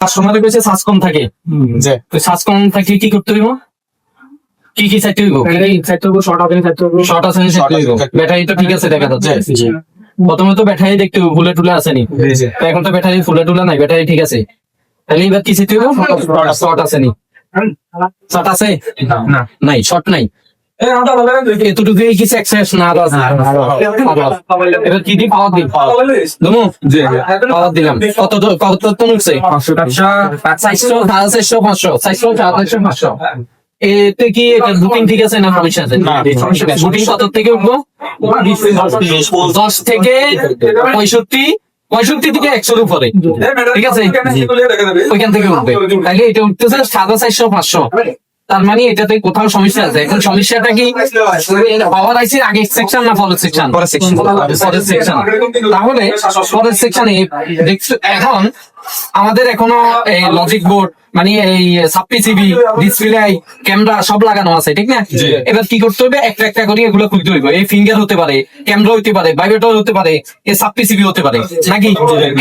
কাস্টমারের কাছে শ্বাস কম থাকে, তো শ্বাস কম থাকলে কি করতে হইব? কি কি সাইড হইব? শর্ট আছে ব্যাটারি তো ঠিক আছে দেখা যাচ্ছে। প্রথমে তো ব্যাটারি দেখতে হইব ফুলে টুলে আসেনি, তো এখন তো ব্যাটারি ফুলে টুলে নাই, ব্যাটারি ঠিক আছে। তাহলে এবার কি সাইড হইব? শর্ট আসেনি। শর্ট আছে না, নাই শর্ট নাই। এতটুকু কি সাকসেস না? এবার কি দি পাওয়ার দিই দমু পাওয়ার দিলাম। কত কত উঠছে? 400 500 এতে কি এটা বুকিং ঠিক আছে না সমস্যা আছে? বুকিং কত থেকে উঠবো? 10 থেকে 65 থেকে 100 এর উপরে, ঠিক আছে, ওইখান থেকে উঠবে। তাহলে এটা উঠতেছে 450 তার মানে এটাতে কোথাও সমস্যা আছে। এখন সমস্যাটা কি পাওয়ার আইসির আগে সেকশন না পরের সেকশন? পরের সেকশন। তাহলে পরের সেকশনে এখন আমাদের এখনো এই লজিক বোর্ড মানে এই সাব পিসিবি, ডিসপ্লে, ক্যামেরা সব লাগানো আছে, ঠিক না? এবার কি করতে হবে? একটা একটা করে এগুলো খুলতে হইবে। এই ফিঙ্গার হতে পারে, ক্যামেরা হতে পারে, ভাইব্রেটর হতে পারে, এই সাব পিসিবি হতে পারে, নাকি?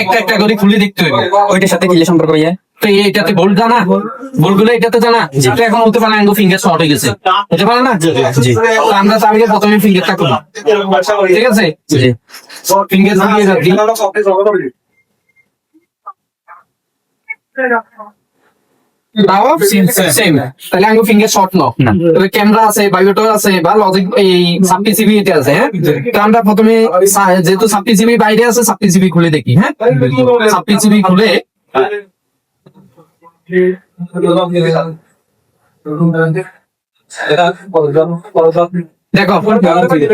একটা একটা করে খুলে দেখতে হইবে। ওইটার সাথে কি সম্পর্ক ইয়ে? তো এটাতে বোল্ট জানা, বোল্টগুলো এটাতে জানা, যেটা এখন হতে পারে আঙ্গো ফিঙ্গার শর্ট হয়ে গেছে, হতে পারে না? জি। আমরা তাহলে প্রথমে ফিঙ্গারটা খুলি, ঠিক আছে? জি, ফিঙ্গার দিয়ে রাখি। তাহলে আঙ্গো ফিঙ্গার শর্ট ন, তবে ক্যামেরা আছে, ভাইব্রেটর আছে, বা লজিক এই সাব পিসিবি এটা আছে। হ্যাঁ, তো আমরা প্রথমে যেহেতু সাব পিসিবি বাইরে আছে, সাব পিসিবি খুলে দেখি। হ্যাঁ, সাব পিসিবি খুলে দেখো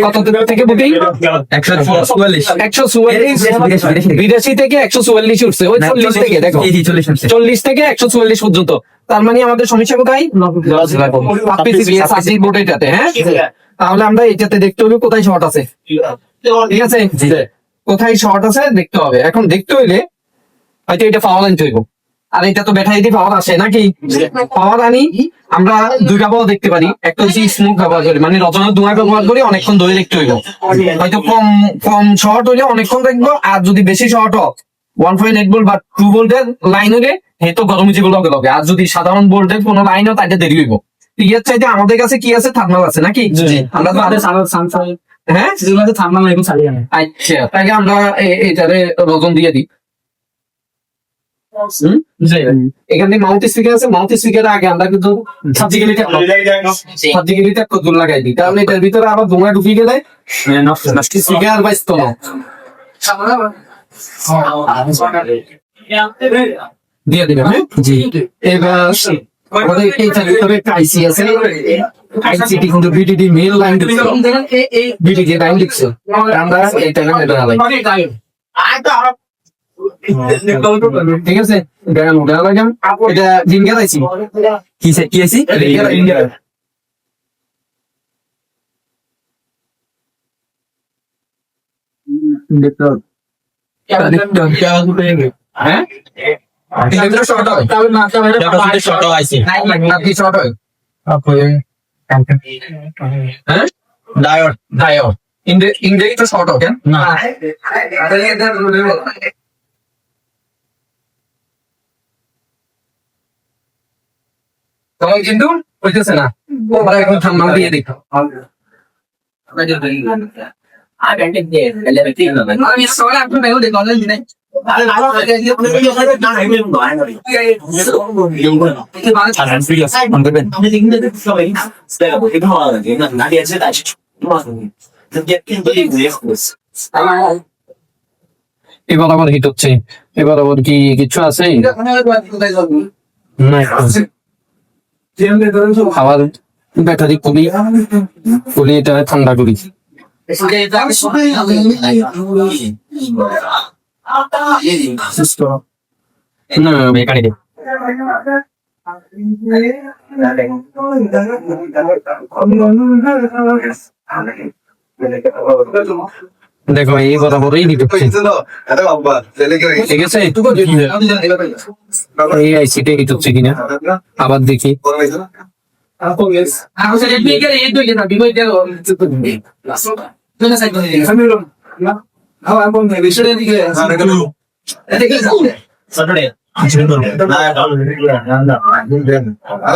কত থেকে বুকিং 144 থেকে 144 উঠছে, ওই 40 থেকে দেখো 40 থেকে 144 পর্যন্ত। তার মানে আমাদের সমস্যা কোথায়? সার্কিট বোর্ড এটাতে। হ্যাঁ, তাহলে আমরা এটাতে দেখতে হবে কোথায় শর্ট আছে, ঠিক আছে? কোথায় শর্ট আছে দেখতে হবে। এখন দেখতে হইলে হয়তো এটা পাওয়ার আনতে হইব, আর এটা তো ব্যাটারি দিয়ে পাওয়ার আসে নাকি? পাওয়ার আনি আমরা দুইটা পাওয়ার দেখতে পারি। একটা হচ্ছে স্মোক ব্যবহার করি, মানে রচনার ধোঁয়া ব্যবহার করি, অনেকক্ষণ ধরে দেখতে হইব। হয়তো কম শর্ট হইলে অনেকক্ষণ দেখবো, আর যদি বেশি শর্ট হোক 1.8 ভোল্ট বা 2 ভোল্টের লাইন হলে তো গরম জীবন লগে লগে। আর যদি সাধারণ ভোল্টের কোনো লাইন হয় তাইটা দেরি হইব। এর চাইতে আমাদের কাছে কি আছে? থার্মাল আছে নাকি? আমরা তো হ্যাঁ, আচ্ছা, তাইলে আমরা এটারে রজন দিয়ে দিই। এখানে মাউথ স্পিকার আছে, মাউথ স্পিকার আগে আমরা কিন্তু সার্জিক্যালি ট্যাপ দূর লাগাই দিই, কারণ এটার ভিতরে আবার ধোঁয়া ঢুকে গেলে স্পিকার বাজতো না। দিয়ে দিবেন। হ্যাঁ, জি। এবার আমাদের এইটার ভিতরে একটা আইসি আছে, আইসিটি কিন্তু বিডিডি মেল লাইন দিচ্ছে, বিডিডি লাইন দিচ্ছে। আমরা এইটা ঠিক আছে, এটা জিঙ্গার আইসি। কি আইসি? হ্যাঁ, ইন্ডেক্টর শর্ট হবে না, তখন কিন্তু হইতেছে না। আমরা এখন থাম্বনেল দিয়ে দিই। এবার আবার হিট হচ্ছে, এবার আবার কি কিছু আছে? আবার ব্যাটারি খুলি এটা ঠান্ডা করি। না মেকানিক দেখো এই বরাবরই দিতে ঠিক আছে। এই আইসিটা হিট হচ্ছে কিনা আবার দেখি।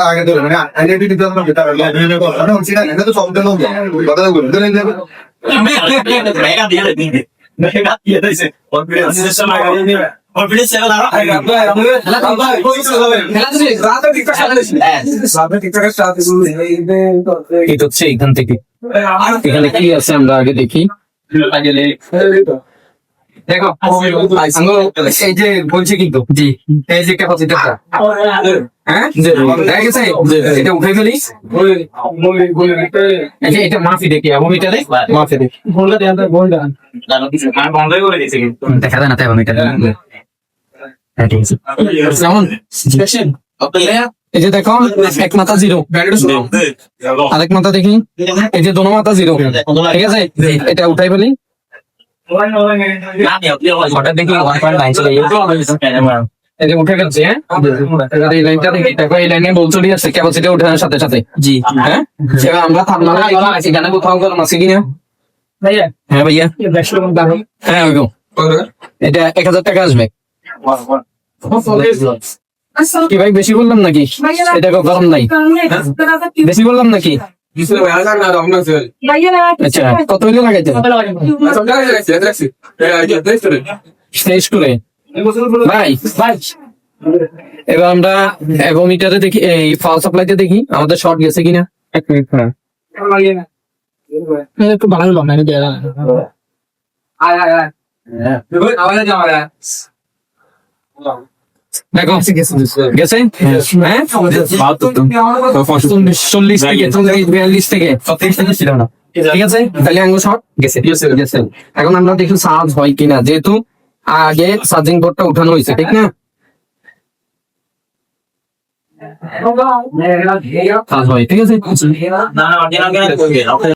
আগে ধরে মানে আইডেন্টিটি তো আমরা বেটা মানে হচ্ছে না এটা তো সব দিন কথা বলুন ধরে নেবে মেগা দিয়ে দিন মেগা দিয়ে দিছে কনফিডেন্স সিস্টেম লাগা দিয়ে কনফিডেন্স লেভেল আর এটা হচ্ছে এখান থেকে এখানে কি আছে আমরা আগে দেখি দেখো এই যে বলছি কিন্তু জি এই যে ক্যাপাসিটারটা হ্যাঁ দেখা গেছে এটা উঠে ফেলি এটা মাফি দেখি অ্যাভোমিটারে মাফি দেখি আর বন্ধই করে দিয়েছে কিন্তু দেখা যায় না তাই অ্যাভোমিটারে যেমন এই যে দেখো এক মাথা জিরো আরেক মাথা দেখি এই যে দোনো মাথা জিরো ঠিক আছে এটা উঠাই ফেলি হঠাৎ দেখি 1.9 চলে এই যে উঠে গেছে হ্যাঁ এবার এই লাইনটা দেখি দেখো এই লাইনে বল চলে আসছে ক্যাপাসিটি ওঠানোর সাথে সাথে জি হ্যাঁ সেটা আমরা থার্মালে এখানে কোথাও গরম আছে কিনা ভাইয়া হ্যাঁ ভাইয়া হ্যাঁ ওইরকম এটা 1000 টাকা আসবে কি ভাই বেশি বললাম নাকি এটা গরম নাই বেশি বললাম নাকি আচ্ছা কত হইলে লাগাইতে শেষ করে ভাই এবার আমরা অ্যাভোমিটারে দেখি এই পাওয়ার সাপ্লাইতে দেখি আমাদের শর্ট গেছে কিনা এক মিনিট একটু বাড়ানো লম না দেখো গেছে হ্যাঁ 40 থেকে 42 থেকে 36 থেকে ছিল না ঠিক আছে তাহলে আঙ্গুল শর্ট গেছে গেছে এখন আমরা দেখি চার্জ হয় কিনা যেহেতু আগে চার্জিং পোর্টটা উঠানো হয়েছে ঠিক না চার্জ হয় ঠিক আছে না অরিজিনাল